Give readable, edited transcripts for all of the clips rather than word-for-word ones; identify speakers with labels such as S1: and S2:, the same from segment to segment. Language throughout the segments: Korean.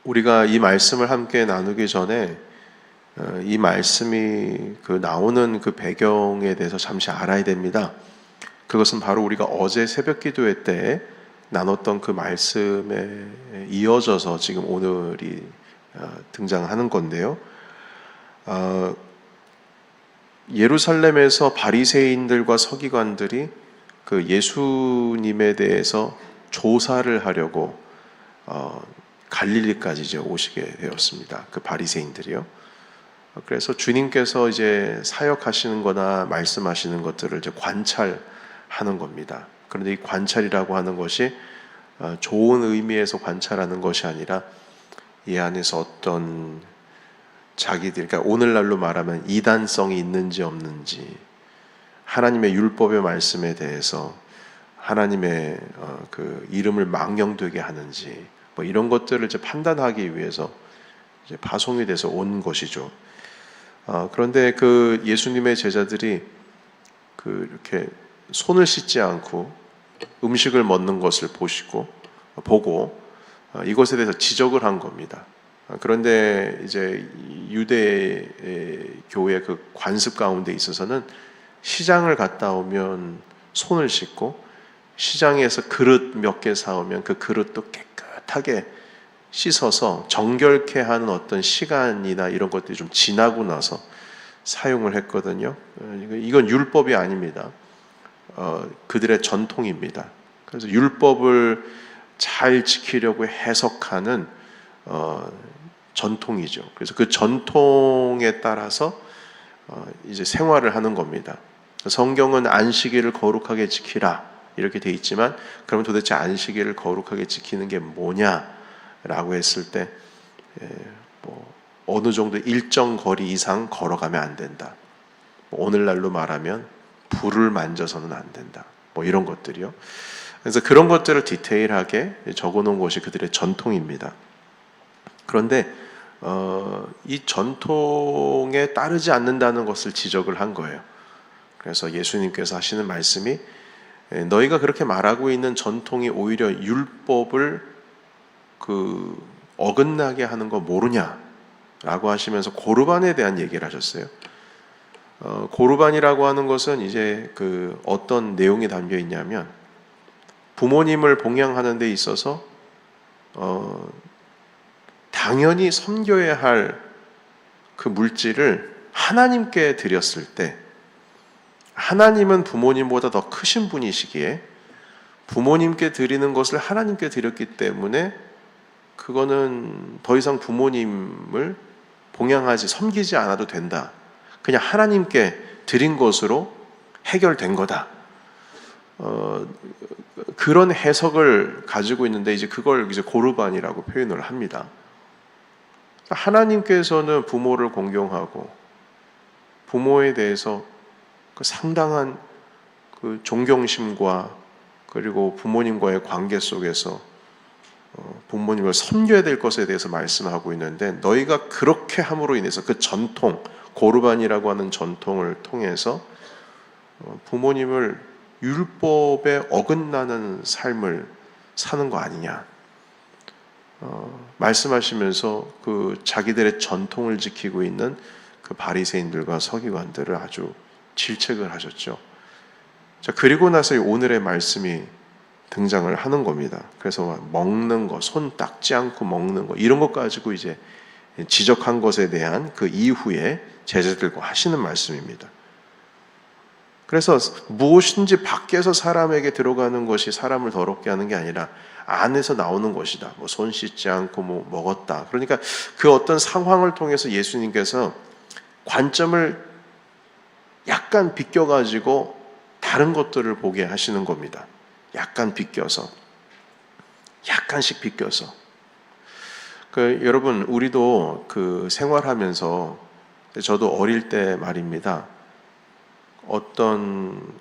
S1: 우리가 이 말씀을 함께 나누기 전에 이 말씀이 나오는 그 배경에 대해서 잠시 알아야 됩니다. 그것은 바로 우리가 어제 새벽 기도회 때 나눴던 그 말씀에 이어져서 지금 오늘이 등장하는 건데요. 예루살렘에서 바리새인들과 서기관들이 그 예수님에 대해서 조사를 하려고 갈릴리까지 이제 오시게 되었습니다. 그 바리새인들이요. 그래서 주님께서 이제 사역하시는 거나 말씀하시는 것들을 이제 관찰하는 겁니다. 그런데 이 관찰이라고 하는 것이 좋은 의미에서 관찰하는 것이 아니라 이 안에서 어떤 자기들, 그러니까 오늘날로 말하면 이단성이 있는지 없는지, 하나님의 율법의 말씀에 대해서 하나님의 그 이름을 망령되게 하는지, 뭐 이런 것들을 이제 판단하기 위해서 이제 파송이 돼서 온 것이죠. 그런데 그 예수님의 제자들이 이렇게 손을 씻지 않고 음식을 먹는 것을 보고 이것에 대해서 지적을 한 겁니다. 그런데 이제 유대 교회 그 관습 가운데 있어서는 시장을 갔다 오면 손을 씻고 시장에서 그릇 몇 개 사오면 그 그릇도 깨끗하게 씻어서 정결케 하는 어떤 시간이나 이런 것들이 좀 지나고 나서 사용을 했거든요. 이건 율법이 아닙니다. 그들의 전통입니다. 그래서 율법을 잘 지키려고 해석하는 전통이죠. 그래서 그 전통에 따라서 이제 생활을 하는 겁니다. 성경은 안식일을 거룩하게 지키라 이렇게 돼 있지만, 그러면 도대체 안식일을 거룩하게 지키는 게 뭐냐라고 했을 때 뭐 어느 정도 일정 거리 이상 걸어가면 안 된다. 오늘날로 말하면 불을 만져서는 안 된다. 뭐 이런 것들이요. 그래서 그런 것들을 디테일하게 적어놓은 것이 그들의 전통입니다. 그런데 이 전통에 따르지 않는다는 것을 지적을 한 거예요. 그래서 예수님께서 하시는 말씀이, 너희가 그렇게 말하고 있는 전통이 오히려 율법을 어긋나게 하는 거 모르냐라고 하시면서 고르반에 대한 얘기를 하셨어요. 고르반이라고 하는 것은 이제 어떤 내용이 담겨 있냐면, 부모님을 봉양하는 데 있어서 당연히 섬겨야 할 그 물질을 하나님께 드렸을 때, 하나님은 부모님보다 더 크신 분이시기에 부모님께 드리는 것을 하나님께 드렸기 때문에 그거는 더 이상 부모님을 봉양하지, 섬기지 않아도 된다. 그냥 하나님께 드린 것으로 해결된 거다. 그런 해석을 가지고 있는데 이제 그걸 이제 고르반이라고 표현을 합니다. 하나님께서는 부모를 공경하고 부모에 대해서 상당한 존경심과 그리고 부모님과의 관계 속에서 부모님을 섬겨야 될 것에 대해서 말씀하고 있는데, 너희가 그렇게 함으로 인해서 그 전통, 고르반이라고 하는 전통을 통해서 부모님을 율법에 어긋나는 삶을 사는 거 아니냐 말씀하시면서 자기들의 전통을 지키고 있는 그 바리새인들과 서기관들을 아주 질책을 하셨죠. 자, 그리고 나서 오늘의 말씀이 등장을 하는 겁니다. 그래서 먹는 거, 손 닦지 않고 먹는 거, 이런 것 가지고 이제 지적한 것에 대한 그 이후에 제자들과 하시는 말씀입니다. 그래서 무엇인지 밖에서 사람에게 들어가는 것이 사람을 더럽게 하는 게 아니라 안에서 나오는 것이다. 뭐 손 씻지 않고 뭐 먹었다. 그러니까 그 어떤 상황을 통해서 예수님께서 관점을 약간 비껴가지고 다른 것들을 보게 하시는 겁니다. 약간 비껴서, 약간씩 비껴서. 여러분, 우리도 생활하면서, 저도 어릴 때 말입니다. 어떤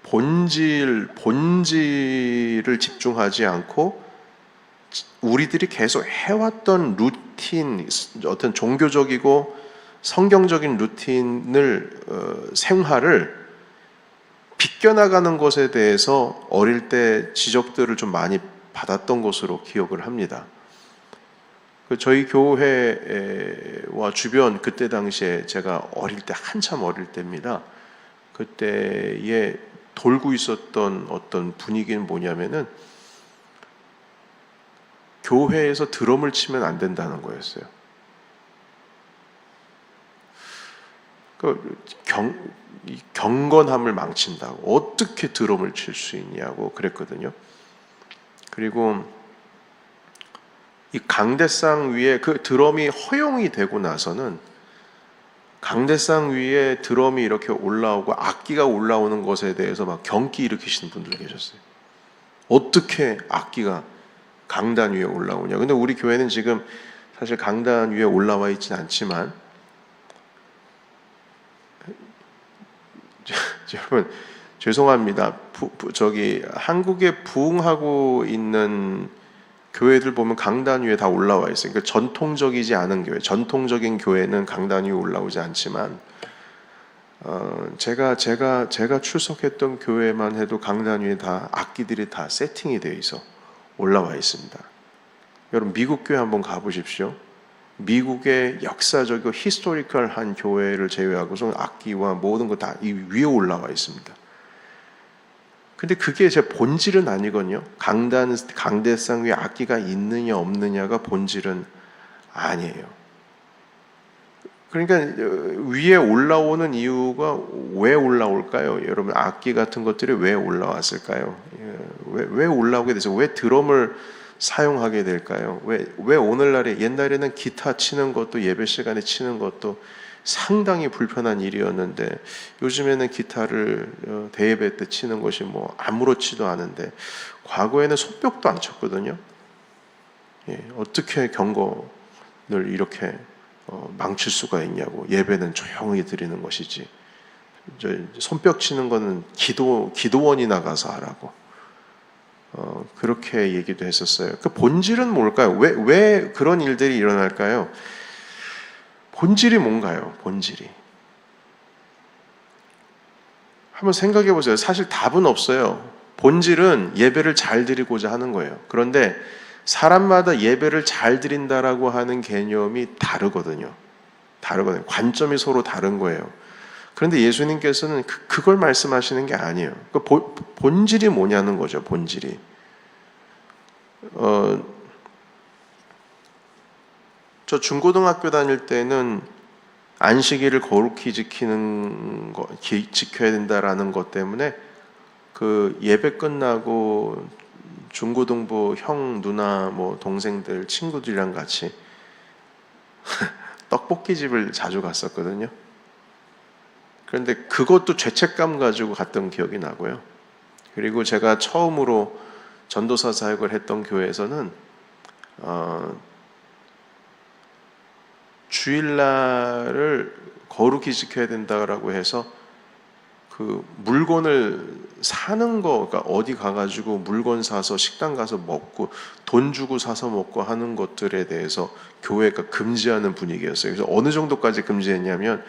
S1: 본질을 집중하지 않고 우리들이 계속 해왔던 루틴, 어떤 종교적이고 성경적인 루틴을 생활을 비껴나가는 것에 대해서 어릴 때 지적들을 좀 많이 받았던 것으로 기억을 합니다. 저희 교회와 주변 그때 당시에 제가 어릴 때 한참 어릴 때입니다. 그때에 돌고 있었던 어떤 분위기는 뭐냐면은 교회에서 드럼을 치면 안 된다는 거였어요. 경건함을 망친다고 어떻게 드럼을 칠 수 있냐고 그랬거든요. 그리고 이 강대상 위에 그 드럼이 허용이 되고 나서는 강대상 위에 드럼이 이렇게 올라오고 악기가 올라오는 것에 대해서 막 경기 일으키시는 분들 계셨어요. 어떻게 악기가 강단 위에 올라오냐. 근데 우리 교회는 지금 사실 강단 위에 올라와 있진 않지만 여러분 죄송합니다. 저기 한국에 부흥하고 있는 교회들 보면 강단 위에 다 올라와 있어요. 그러니까 전통적이지 않은 교회, 전통적인 교회는 강단 위에 올라오지 않지만 제가 출석했던 교회만 해도 강단 위에 다 악기들이 다 세팅이 되어 있어 올라와 있습니다. 여러분 미국 교회 한번 가보십시오. 미국의 역사적이고 히스토리컬한 교회를 제외하고서 악기와 모든 거 다 이 위에 올라와 있습니다. 근데 그게 제 본질은 아니거든요. 강대상 위에 악기가 있느냐 없느냐가 본질은 아니에요. 그러니까 위에 올라오는 이유가 왜 올라올까요? 여러분 악기 같은 것들이 왜 올라왔을까요? 왜 올라오게 돼서 왜 드럼을 사용하게 될까요? 왜 오늘날에 옛날에는 기타 치는 것도 예배 시간에 치는 것도 상당히 불편한 일이었는데 요즘에는 기타를 대예배 때 치는 것이 뭐 아무렇지도 않은데 과거에는 손뼉도 안 쳤거든요. 어떻게 경건을 이렇게 망칠 수가 있냐고. 예배는 조용히 드리는 것이지 손뼉 치는 거는 기도원이 나가서 하라고 그렇게 얘기도 했었어요. 그 본질은 뭘까요? 왜 그런 일들이 일어날까요? 본질이 뭔가요? 본질이 한번 생각해 보세요. 사실 답은 없어요. 본질은 예배를 잘 드리고자 하는 거예요. 그런데 사람마다 예배를 잘 드린다라고 하는 개념이 다르거든요. 관점이 서로 다른 거예요. 그런데 예수님께서는 그걸 말씀하시는 게 아니에요. 그 본질이 뭐냐는 거죠. 본질이. 저 중고등학교 다닐 때는 안식일을 거룩히 지켜야 된다라는 것 때문에 그 예배 끝나고 중고등부 형, 누나, 뭐 동생들, 친구들이랑 같이 떡볶이 집을 자주 갔었거든요. 그런데 그것도 죄책감 가지고 갔던 기억이 나고요. 그리고 제가 처음으로 전도사 사역을 했던 교회에서는 주일날을 거룩히 지켜야 된다라고 해서 그 물건을 사는 거, 그러니까 어디 가가지고 물건 사서 식당 가서 먹고 돈 주고 사서 먹고 하는 것들에 대해서 교회가 금지하는 분위기였어요. 그래서 어느 정도까지 금지했냐면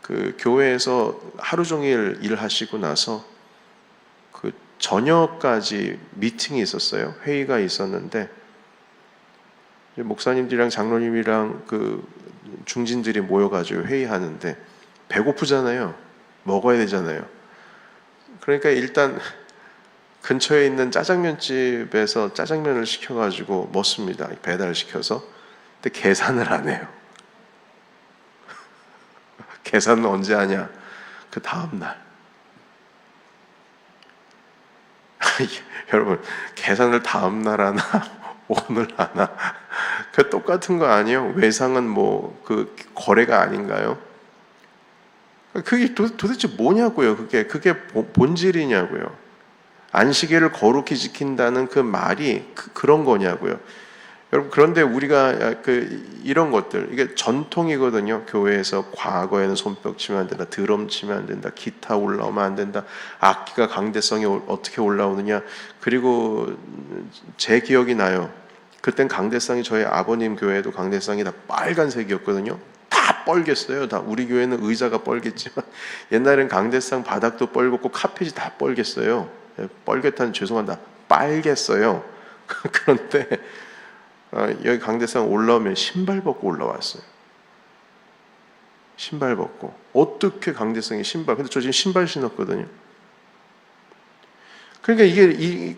S1: 그 교회에서 하루 종일 일하시고 나서 그 저녁까지 미팅이 있었어요. 회의가 있었는데 목사님들이랑 장로님이랑 그 중진들이 모여가지고 회의하는데 배고프잖아요. 먹어야 되잖아요. 그러니까 일단 근처에 있는 짜장면집에서 짜장면을 시켜가지고 먹습니다. 배달시켜서. 근데 계산을 안 해요. 계산은 언제 하냐? 그 다음날. 여러분 계산을 다음날 하나 오늘 하나 그 똑같은 거 아니에요? 외상은 뭐 그 거래가 아닌가요? 그게 도대체 뭐냐고요? 그게 본질이냐고요? 안식일을 거룩히 지킨다는 그 말이 그런 거냐고요? 여러분 그런데 우리가 이런 것들 이게 전통이거든요. 교회에서 과거에는 손뼉 치면 안 된다, 드럼 치면 안 된다, 기타 올라오면 안 된다, 악기가 강대성이 어떻게 올라오느냐. 그리고 제 기억이 나요. 그땐 강대상이 저희 아버님 교회도 강대상이 다 빨간색이었거든요. 다 뻘겠어요. 다 우리 교회는 의자가 뻘겠지만 옛날엔 강대상 바닥도 뻘겋고 카펫이 다 뻘겠어요. 뻘겋다는 죄송합니다. 빨겠어요. 그런데 여기 강대상 올라오면 신발 벗고 올라왔어요. 신발 벗고. 어떻게 강대상에 신발? 근데 저 지금 신발 신었거든요. 그러니까 이게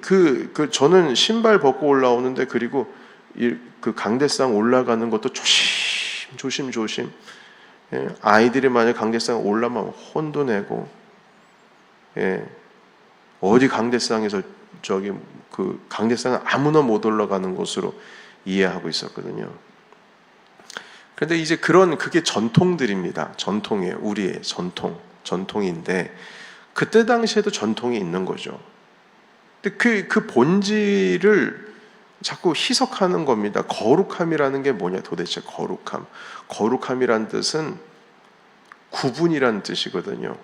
S1: 저는 신발 벗고 올라오는데, 그리고 그 강대상 올라가는 것도 조심. 예, 아이들이 만약 강대상 올라가면 혼도 내고, 예, 어디 강대상에서 저기 그 강대상은 아무나 못 올라가는 곳으로 이해하고 있었거든요. 그런데 이제 그게 전통들입니다. 전통이에요. 우리의 전통인데, 그때 당시에도 전통이 있는 거죠. 근데 그 본질을 자꾸 희석하는 겁니다. 거룩함이라는 게 뭐냐 도대체. 거룩함이란 뜻은 구분이란 뜻이거든요.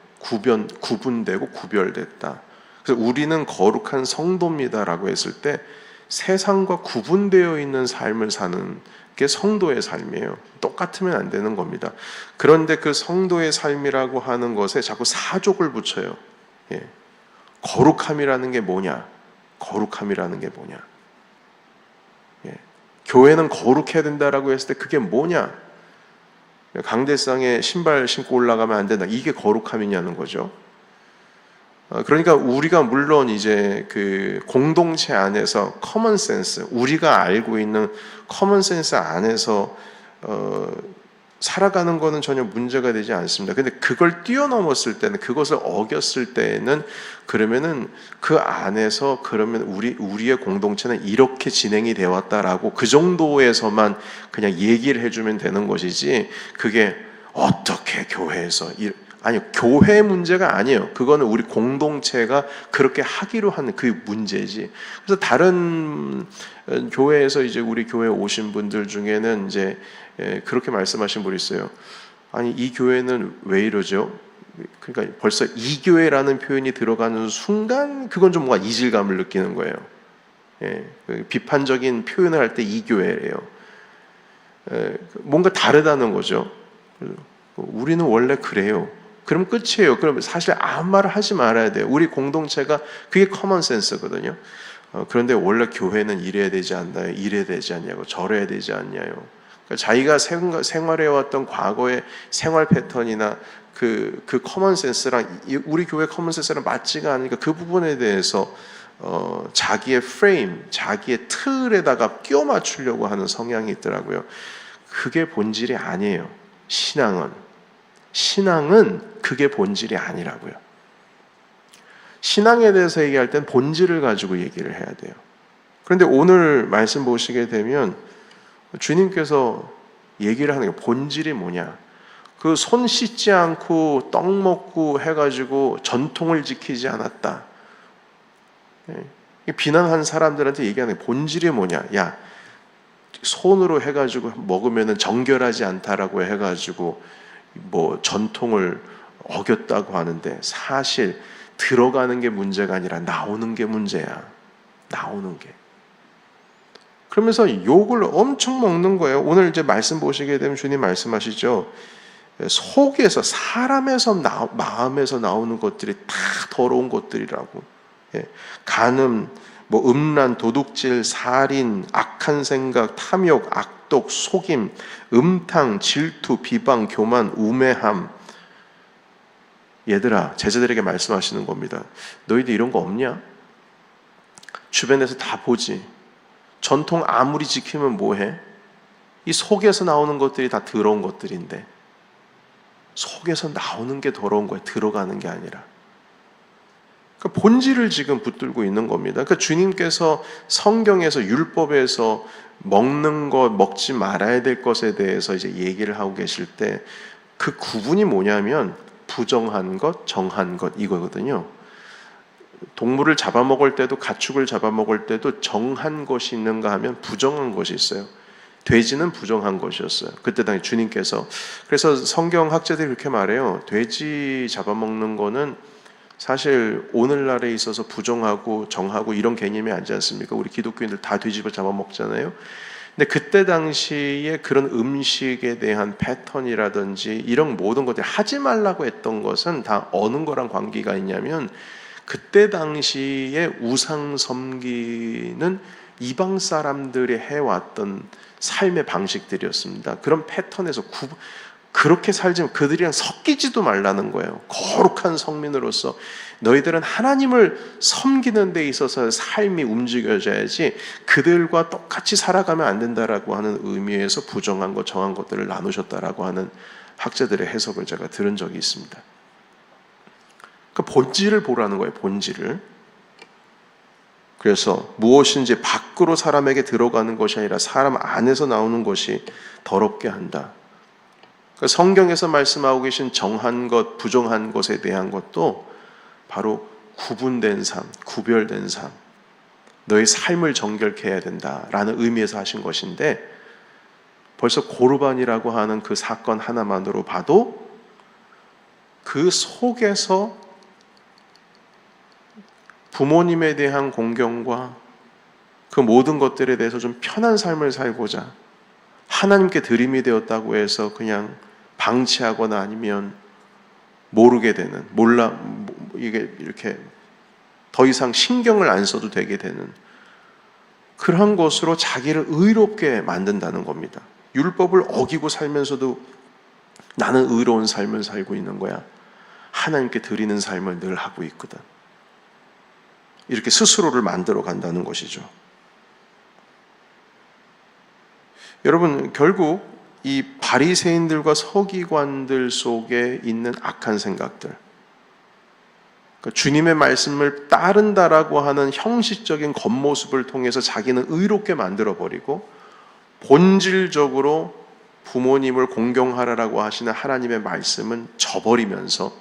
S1: 구분되고 구별됐다. 그래서 우리는 거룩한 성도입니다라고 했을 때 세상과 구분되어 있는 삶을 사는 게 성도의 삶이에요. 똑같으면 안 되는 겁니다. 그런데 그 성도의 삶이라고 하는 것에 자꾸 사족을 붙여요. 예. 거룩함이라는 게 뭐냐? 예. 교회는 거룩해야 된다라고 했을 때 그게 뭐냐? 강대상에 신발 신고 올라가면 안 된다. 이게 거룩함이냐는 거죠. 그러니까 우리가 물론 이제 그 공동체 안에서 커먼 센스, 우리가 알고 있는 커먼 센스 안에서 살아가는 거는 전혀 문제가 되지 않습니다. 근데 그걸 뛰어넘었을 때는, 그것을 어겼을 때는, 그러면은 그 안에서 그러면 우리의 공동체는 이렇게 진행이 되어 왔다라고 그 정도에서만 그냥 얘기를 해주면 되는 것이지, 그게 어떻게 교회에서 아니요, 교회 문제가 아니에요. 그거는 우리 공동체가 그렇게 하기로 한 그 문제지. 그래서 다른 교회에서 이제 우리 교회에 오신 분들 중에는 이제 그렇게 말씀하신 분이 있어요. 아니, 이 교회는 왜 이러죠? 그러니까 벌써 이 교회라는 표현이 들어가는 순간 그건 좀 뭔가 이질감을 느끼는 거예요. 예, 비판적인 표현을 할 때 이 교회래요. 뭔가 다르다는 거죠. 우리는 원래 그래요. 그럼 끝이에요. 그럼 사실 아무 말을 하지 말아야 돼요. 우리 공동체가 그게 커먼 센스거든요. 그런데 원래 교회는 이래야 되지 않나요? 이래야 되지 않냐고, 저래야 되지 않냐요. 그러니까 자기가 생활해왔던 과거의 생활 패턴이나 그 커먼 센스랑 우리 교회 커먼 센스랑 맞지가 않으니까 그 부분에 대해서 자기의 프레임, 자기의 틀에다가 끼워 맞추려고 하는 성향이 있더라고요. 그게 본질이 아니에요. 신앙은 그게 본질이 아니라고요. 신앙에 대해서 얘기할 땐 본질을 가지고 얘기를 해야 돼요. 그런데 오늘 말씀 보시게 되면 주님께서 얘기를 하는 게 본질이 뭐냐? 그 손 씻지 않고 떡 먹고 해가지고 전통을 지키지 않았다. 비난한 사람들한테 얘기하는 게 본질이 뭐냐? 야, 손으로 해가지고 먹으면은 정결하지 않다라고 해가지고 뭐 전통을 어겼다고 하는데, 사실 들어가는 게 문제가 아니라 나오는 게 문제야. 나오는 게. 그러면서 욕을 엄청 먹는 거예요. 오늘 이제 말씀 보시게 되면 주님 말씀하시죠. 속에서, 사람에서 마음에서 나오는 것들이 다 더러운 것들이라고. 간음, 뭐 음란, 도둑질, 살인, 악한 생각, 탐욕, 악독, 속임, 음탕, 질투, 비방, 교만, 우매함. 얘들아, 제자들에게 말씀하시는 겁니다. 너희들 이런 거 없냐? 주변에서 다 보지. 전통 아무리 지키면 뭐해? 이 속에서 나오는 것들이 다 더러운 것들인데, 속에서 나오는 게 더러운 거야. 들어가는 게 아니라. 그러니까 본질을 지금 붙들고 있는 겁니다. 그러니까 주님께서 성경에서, 율법에서 먹는 것, 먹지 말아야 될 것에 대해서 이제 얘기를 하고 계실 때 그 구분이 뭐냐면 부정한 것, 정한 것, 이거거든요. 동물을 잡아먹을 때도, 가축을 잡아먹을 때도 정한 것이 있는가 하면 부정한 것이 있어요. 돼지는 부정한 것이었어요. 그때 당시 주님께서. 그래서 성경 학자들이 그렇게 말해요. 돼지 잡아먹는 거는 사실 오늘날에 있어서 부정하고 정하고 이런 개념이 아니지 않습니까? 우리 기독교인들 다 돼지를 잡아먹잖아요. 근데 그때 당시에 그런 음식에 대한 패턴이라든지 이런 모든 것들, 하지 말라고 했던 것은 다 어느 거랑 관계가 있냐면, 그때 당시에 우상 섬기는 이방 사람들이 해왔던 삶의 방식들이었습니다. 그런 패턴에서 그렇게 살지만 그들이랑 섞이지도 말라는 거예요. 거룩한 성민으로서 너희들은 하나님을 섬기는 데 있어서 삶이 움직여져야지 그들과 똑같이 살아가면 안 된다라고 하는 의미에서 부정한 것, 정한 것들을 나누셨다라고 하는 학자들의 해석을 제가 들은 적이 있습니다. 그 본질을 보라는 거예요. 본질을. 그래서 무엇인지 밖으로 사람에게 들어가는 것이 아니라 사람 안에서 나오는 것이 더럽게 한다. 성경에서 말씀하고 계신 정한 것, 부정한 것에 대한 것도 바로 구분된 삶, 구별된 삶, 너의 삶을 정결케 해야 된다라는 의미에서 하신 것인데, 벌써 고르반이라고 하는 그 사건 하나만으로 봐도 그 속에서 부모님에 대한 공경과 그 모든 것들에 대해서 좀 편한 삶을 살고자 하나님께 드림이 되었다고 해서 그냥 방치하거나 아니면 모르게 되는, 이게 이렇게 더 이상 신경을 안 써도 되게 되는 그러한 것으로 자기를 의롭게 만든다는 겁니다. 율법을 어기고 살면서도 나는 의로운 삶을 살고 있는 거야. 하나님께 드리는 삶을 늘 하고 있거든. 이렇게 스스로를 만들어 간다는 것이죠. 여러분, 결국 이 바리새인들과 서기관들 속에 있는 악한 생각들, 그러니까 주님의 말씀을 따른다라고 하는 형식적인 겉모습을 통해서 자기는 의롭게 만들어버리고 본질적으로 부모님을 공경하라라고 하시는 하나님의 말씀은 저버리면서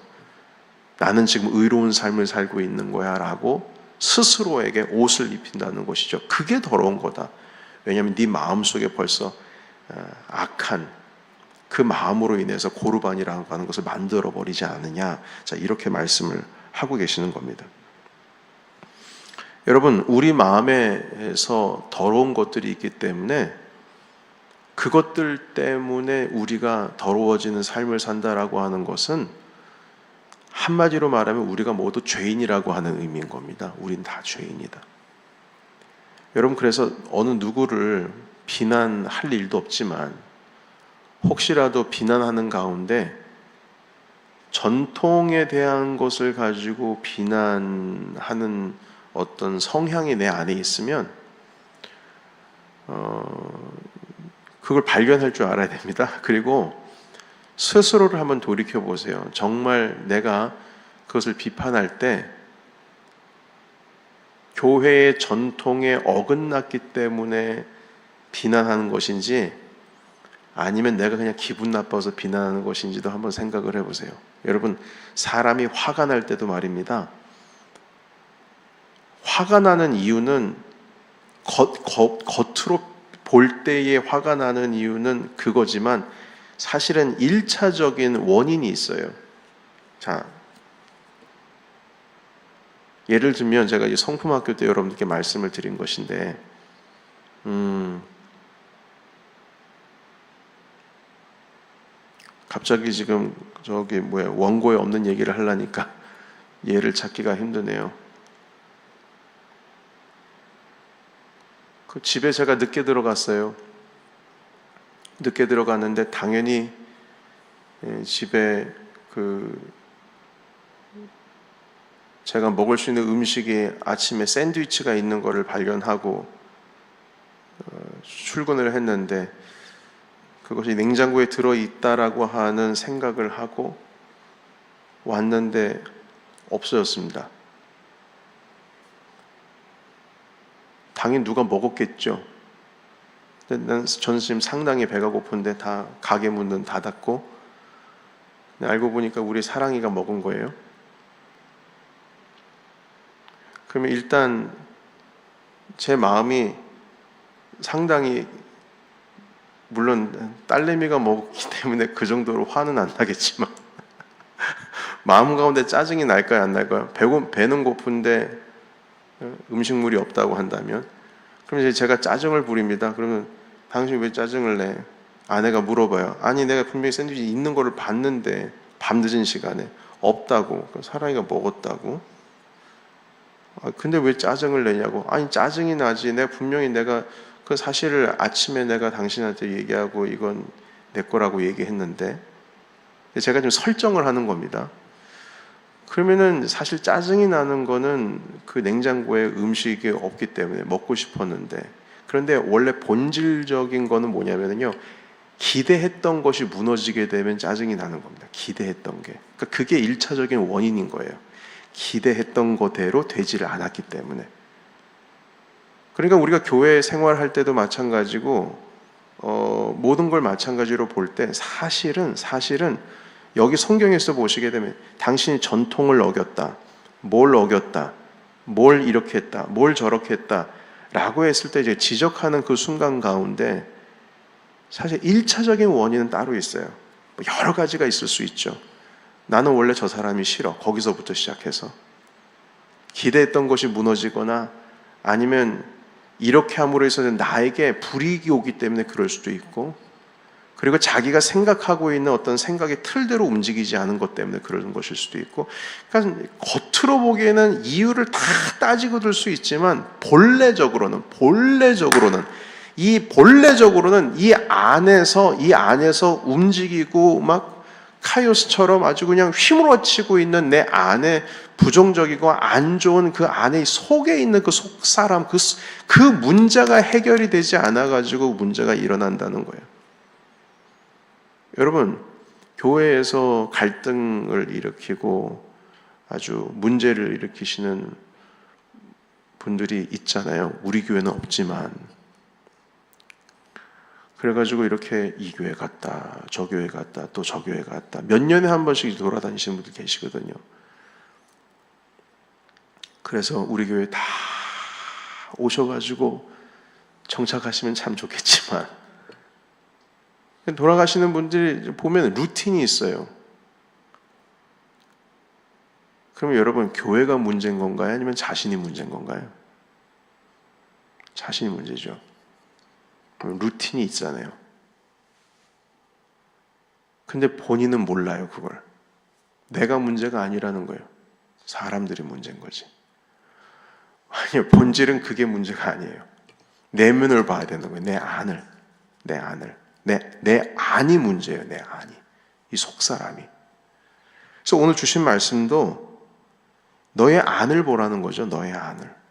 S1: 나는 지금 의로운 삶을 살고 있는 거야 라고 스스로에게 옷을 입힌다는 것이죠. 그게 더러운 거다. 왜냐하면 네 마음속에 벌써 악한 그 마음으로 인해서 고르반이라고 하는 것을 만들어버리지 않느냐. 자, 이렇게 말씀을 하고 계시는 겁니다. 여러분, 우리 마음에서 더러운 것들이 있기 때문에 그것들 때문에 우리가 더러워지는 삶을 산다라고 하는 것은 한마디로 말하면 우리가 모두 죄인이라고 하는 의미인 겁니다. 우린 다 죄인이다. 여러분, 그래서 어느 누구를 비난할 일도 없지만 혹시라도 비난하는 가운데 전통에 대한 것을 가지고 비난하는 어떤 성향이 내 안에 있으면 그걸 발견할 줄 알아야 됩니다. 그리고 스스로를 한번 돌이켜 보세요. 정말 내가 그것을 비판할 때 교회의 전통에 어긋났기 때문에 비난하는 것인지 아니면 내가 그냥 기분 나빠서 비난하는 것인지도 한번 생각을 해보세요. 여러분, 사람이 화가 날 때도 말입니다. 화가 나는 이유는 겉으로 볼 때에 화가 나는 이유는 그거지만 사실은 1차적인 원인이 있어요. 자, 예를 들면 제가 이 성품학교 때 여러분들께 말씀을 드린 것인데 갑자기 지금 원고에 없는 얘기를 하려니까 예를 찾기가 힘드네요. 그 집에 제가 늦게 들어갔어요. 늦게 들어갔는데 당연히 집에 제가 먹을 수 있는 음식이 아침에 샌드위치가 있는 것을 발견하고 출근을 했는데 그것이 냉장고에 들어있다라고 하는 생각을 하고 왔는데 없어졌습니다. 당연히 누가 먹었겠죠. 저는 지금 상당히 배가 고픈데 다 가게 문은 닫았고 알고 보니까 우리 사랑이가 먹은 거예요. 그러면 일단 제 마음이 상당히, 물론 딸내미가 먹기 때문에 그 정도로 화는 안 나겠지만 마음 가운데 짜증이 날까요, 안 날까요? 배는 고픈데 음식물이 없다고 한다면, 그럼 이제 제가 짜증을 부립니다. 그러면 당신 왜 짜증을 내? 아내가 물어봐요. 아니, 내가 분명히 샌드위치 있는 거를 봤는데 밤늦은 시간에 없다고, 사랑이가 먹었다고. 근데 왜 짜증을 내냐고. 아니 짜증이 나지. 분명히 내가 그 사실을 아침에 내가 당신한테 얘기하고 이건 내 거라고 얘기했는데. 제가 좀 설정을 하는 겁니다. 그러면은 사실 짜증이 나는 거는 그 냉장고에 음식이 없기 때문에 먹고 싶었는데, 그런데 원래 본질적인 거는 뭐냐면요, 기대했던 것이 무너지게 되면 짜증이 나는 겁니다. 기대했던 게. 그러니까 그게 1차적인 원인인 거예요. 기대했던 거대로 되지를 않았기 때문에. 그러니까 우리가 교회 생활할 때도 마찬가지고, 모든 걸 마찬가지로 볼 때 사실은 여기 성경에서 보시게 되면 당신이 전통을 어겼다, 뭘 어겼다, 뭘 이렇게 했다, 뭘 저렇게 했다 라고 했을 때 이제 지적하는 그 순간 가운데 사실 1차적인 원인은 따로 있어요. 여러 가지가 있을 수 있죠. 나는 원래 저 사람이 싫어. 거기서부터 시작해서 기대했던 것이 무너지거나 아니면 이렇게 함으로 해서 나에게 불이익이 오기 때문에 그럴 수도 있고, 그리고 자기가 생각하고 있는 어떤 생각의 틀대로 움직이지 않은 것 때문에 그러는 것일 수도 있고, 그러니까 겉으로 보기에는 이유를 다 따지고 들 수 있지만 본래적으로는 이 안에서 움직이고 막 카이오스처럼 아주 그냥 휘몰아치고 있는 내 안에 부정적이고 안 좋은 그 안에 속에 있는 그 속사람, 그 문제가 해결이 되지 않아가지고 문제가 일어난다는 거예요. 여러분, 교회에서 갈등을 일으키고 아주 문제를 일으키시는 분들이 있잖아요. 우리 교회는 없지만. 그래가지고 이렇게 이 교회 갔다, 저 교회 갔다, 또 저 교회 갔다, 몇 년에 한 번씩 돌아다니시는 분들 계시거든요. 그래서 우리 교회 다 오셔가지고 정착하시면 참 좋겠지만, 돌아가시는 분들이 보면 루틴이 있어요. 그러면 여러분, 교회가 문제인 건가요? 아니면 자신이 문제인 건가요? 자신이 문제죠. 루틴이 있잖아요. 근데 본인은 몰라요, 그걸. 내가 문제가 아니라는 거예요. 사람들이 문제인 거지. 아니요, 본질은 그게 문제가 아니에요. 내면을 봐야 되는 거예요. 내 안을. 내 안이 문제예요. 내 안이. 이 속사람이. 그래서 오늘 주신 말씀도 너의 안을 보라는 거죠. 너의 안을.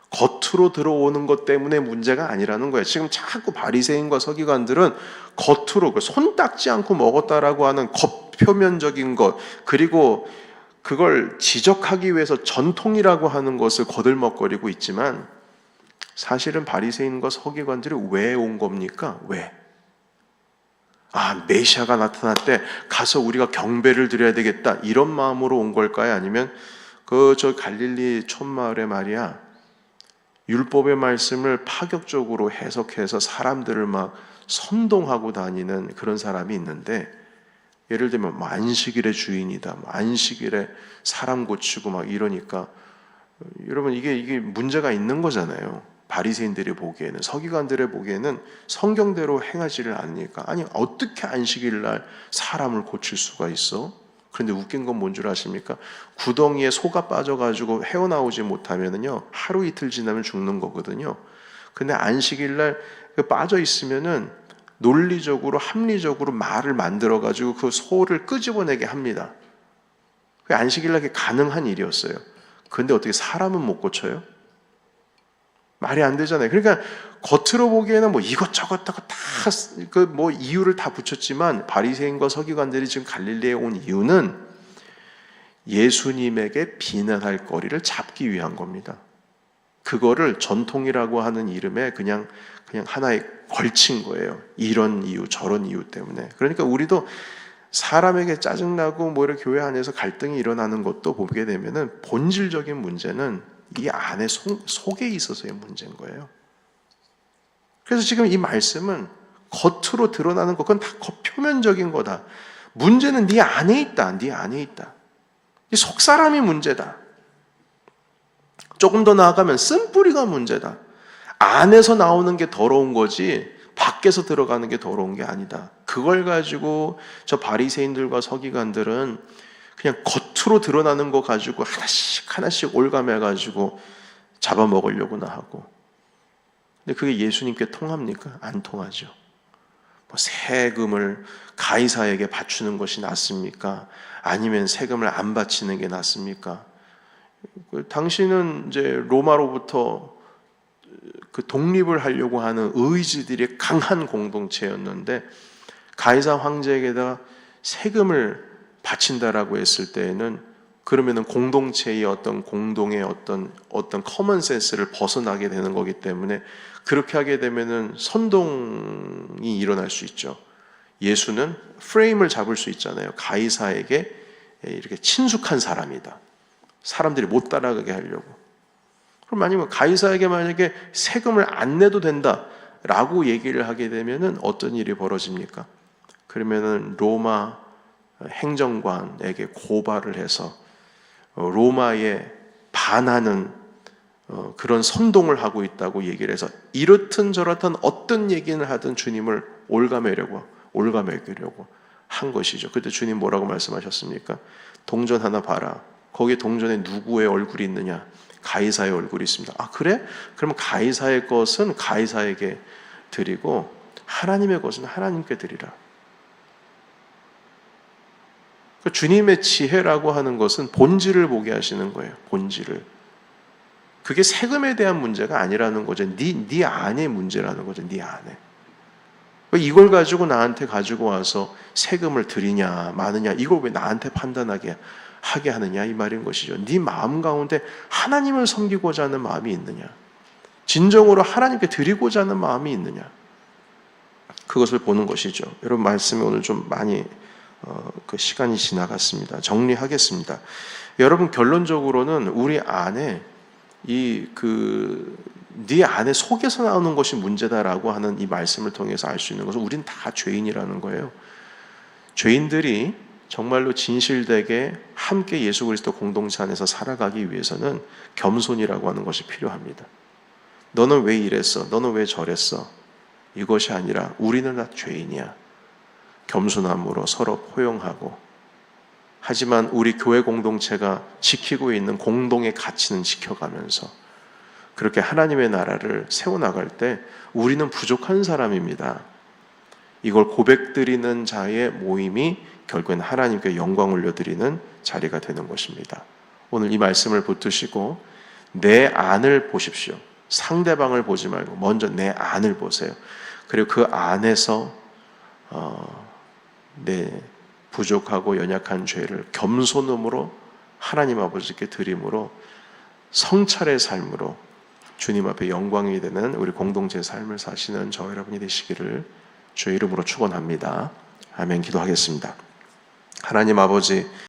S1: 겉으로 들어오는 것 때문에 문제가 아니라는 거예요. 지금 자꾸 바리새인과 서기관들은 겉으로 손 닦지 않고 먹었다라고 하는 겉표면적인 것, 그리고 그걸 지적하기 위해서 전통이라고 하는 것을 거들먹거리고 있지만, 사실은 바리새인과 서기관들이 왜 온 겁니까? 왜? 메시아가 나타났대, 가서 우리가 경배를 드려야 되겠다, 이런 마음으로 온 걸까요? 아니면 저 갈릴리 촌마을에 말이야, 율법의 말씀을 파격적으로 해석해서 사람들을 막 선동하고 다니는 그런 사람이 있는데, 예를 들면 안식일의 주인이다, 안식일에 사람 고치고 막 이러니까, 여러분 이게 문제가 있는 거잖아요. 바리새인들이 보기에는, 서기관들의 보기에는 성경대로 행하지를 않으니까. 아니, 어떻게 안식일 날 사람을 고칠 수가 있어? 그런데 웃긴 건 뭔 줄 아십니까? 구덩이에 소가 빠져가지고 헤어나오지 못하면은요, 하루 이틀 지나면 죽는 거거든요. 근데 안식일 날 빠져 있으면은 논리적으로, 합리적으로 말을 만들어가지고 그 소를 끄집어내게 합니다. 그게 안식일 날 가능한 일이었어요. 근데 어떻게 사람은 못 고쳐요? 말이 안 되잖아요. 그러니까 겉으로 보기에는 뭐 이것저것 다 이유를 다 붙였지만, 바리새인과 서기관들이 지금 갈릴리에 온 이유는 예수님에게 비난할 거리를 잡기 위한 겁니다. 그거를 전통이라고 하는 이름에 그냥 하나에 걸친 거예요. 이런 이유, 저런 이유 때문에. 그러니까 우리도 사람에게 짜증나고 이렇게 교회 안에서 갈등이 일어나는 것도 보게 되면은 본질적인 문제는 이 안에 속에 있어서의 문제인 거예요. 그래서 지금 이 말씀은 겉으로 드러나는 것, 그건 다 표면적인 거다. 문제는 네 안에 있다. 네 안에 있다. 이 속사람이 문제다. 조금 더 나아가면 쓴뿌리가 문제다. 안에서 나오는 게 더러운 거지 밖에서 들어가는 게 더러운 게 아니다. 그걸 가지고 저 바리새인들과 서기관들은 그냥 겉으로 겉으로 드러나는 거 가지고 하나씩 하나씩 올가매가지고 잡아먹으려고나 하고. 근데 그게 예수님께 통합니까? 안 통하죠. 뭐 세금을 가이사에게 바치는 것이 낫습니까? 아니면 세금을 안 바치는 게 낫습니까? 당신은 이제 로마로부터 그 독립을 하려고 하는 의지들이 강한 공동체였는데 가이사 황제에게다가 세금을 바친다라고 했을 때에는 그러면은 공동체의 어떤 공동의 어떤 커먼 센스를 벗어나게 되는 거기 때문에 그렇게 하게 되면은 선동이 일어날 수 있죠. 예수는 프레임을 잡을 수 있잖아요. 가이사에게 이렇게 친숙한 사람이다. 사람들이 못 따라가게 하려고. 그럼 만약에 가이사에게 만약에 세금을 안 내도 된다라고 얘기를 하게 되면은 어떤 일이 벌어집니까? 그러면은 로마 행정관에게 고발을 해서 로마에 반하는 그런 선동을 하고 있다고 얘기를 해서 이렇든 저렇든 어떤 얘기를 하든 주님을 올가매려고 한 것이죠. 그때 주님 뭐라고 말씀하셨습니까? 동전 하나 봐라. 거기 동전에 누구의 얼굴이 있느냐? 가이사의 얼굴이 있습니다. 아 그래? 그러면 가이사의 것은 가이사에게 드리고 하나님의 것은 하나님께 드리라. 주님의 지혜라고 하는 것은 본질을 보게 하시는 거예요. 본질을. 그게 세금에 대한 문제가 아니라는 거죠. 네 안의 문제라는 거죠. 네 안에. 이걸 가지고 나한테 가지고 와서 세금을 드리냐 마느냐 이걸 왜 나한테 판단하게 하게 하느냐 이 말인 것이죠. 네 마음 가운데 하나님을 섬기고자 하는 마음이 있느냐, 진정으로 하나님께 드리고자 하는 마음이 있느냐, 그것을 보는 것이죠. 여러분 말씀이 오늘 좀 많이 그 시간이 지나갔습니다. 정리하겠습니다. 여러분 결론적으로는 우리 안에 네 안에 속에서 나오는 것이 문제다라고 하는 이 말씀을 통해서 알 수 있는 것은 우린 다 죄인이라는 거예요. 죄인들이 정말로 진실되게 함께 예수 그리스도 공동체 안에서 살아가기 위해서는 겸손이라고 하는 것이 필요합니다. 너는 왜 이랬어? 너는 왜 저랬어? 이것이 아니라 우리는 다 죄인이야. 겸손함으로 서로 포용하고, 하지만 우리 교회 공동체가 지키고 있는 공동의 가치는 지켜가면서 그렇게 하나님의 나라를 세워나갈 때 우리는 부족한 사람입니다. 이걸 고백드리는 자의 모임이 결국엔 하나님께 영광 올려드리는 자리가 되는 것입니다. 오늘 이 말씀을 붙드시고 내 안을 보십시오. 상대방을 보지 말고 먼저 내 안을 보세요. 그리고 그 안에서 내 부족하고 연약한 죄를 겸손함으로 하나님 아버지께 드림으로 성찰의 삶으로 주님 앞에 영광이 되는 우리 공동체의 삶을 사시는 저 여러분이 되시기를 주의 이름으로 축원합니다. 아멘. 기도하겠습니다. 하나님 아버지,